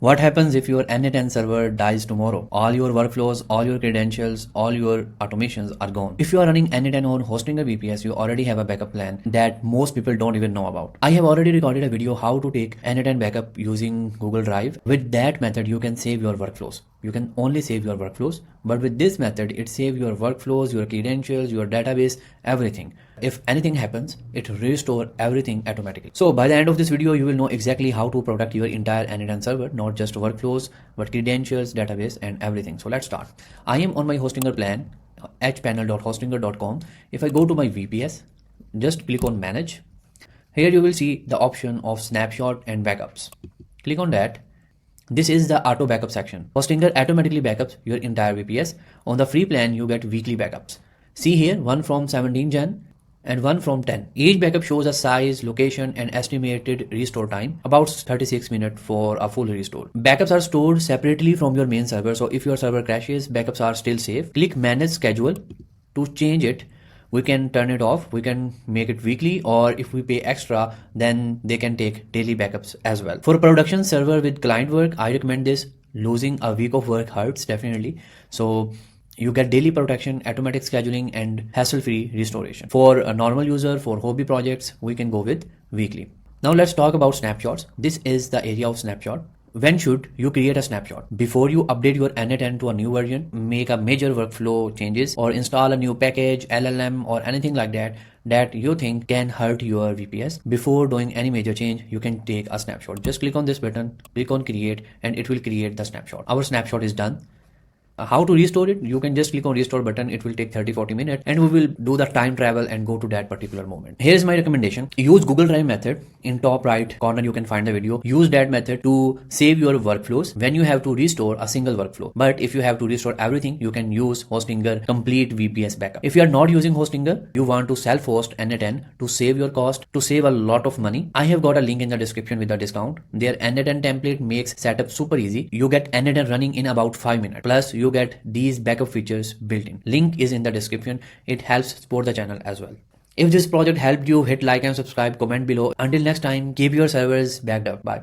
What happens if your n8n server dies tomorrow? All your workflows, all your credentials, all your automations are gone. If you are running n8n on Hostinger VPS, you already have a backup plan that most people don't even know about. I have already recorded a video how to take n8n backup using Google Drive. With that method, you can save your workflows. You can only save your workflows, but with this method, it saves your workflows, your credentials, your database, everything. If anything happens, it restores everything automatically. So by the end of this video, you will know exactly how to protect your entire n8n server, not just workflows, but credentials, database, and everything. So let's start. I am on my Hostinger plan, hpanel.hostinger.com. If I go to my VPS, just click on manage. Here you will see the option of snapshot and backups. Click on that. This is the auto backup section. Hostinger automatically backups your entire VPS. On the free plan, you get weekly backups. See here, one from 17 Jan and one from 10. Each backup shows a size, location, and estimated restore time, about 36 minutes for a full restore. Backups are stored separately from your main server, so if your server crashes, backups are still safe. Click manage schedule to change it. We can turn it off, we can make it weekly, or if we pay extra, then they can take daily backups as well. For a production server with client work, I recommend this. Losing a week of work hurts definitely. So you get daily protection, automatic scheduling, and hassle-free restoration. For a normal user, for hobby projects, we can go with weekly. Now let's talk about snapshots. This is the area of snapshot. When should you create a snapshot? Before you update your n8n to a new version, make a major workflow changes, or install a new package, LLM, or anything like that you think can hurt your VPS. Before doing any major change, you can take a snapshot. Just click on this button, click on create, and it will create the snapshot. Our snapshot is done. How to restore it? You can just click on restore button. It will take 30-40 minutes and we will do the time travel and go to that particular moment. Here's my recommendation. Use Google Drive method. In top right corner, you can find the video. Use that method to save your workflows when you have to restore a single workflow. But if you have to restore everything, you can use Hostinger complete VPS backup. If you are not using Hostinger, you want to self-host n8n to save your cost, to save a lot of money. I have got a link in the description with the discount. Their n8n template makes setup super easy. You get n8n running in about 5 minutes. Plus, you get these backup features built in. Link is in the description. It helps support the channel as well. If this project helped you, hit like and subscribe, comment below. Until next time, keep your servers backed up. Bye.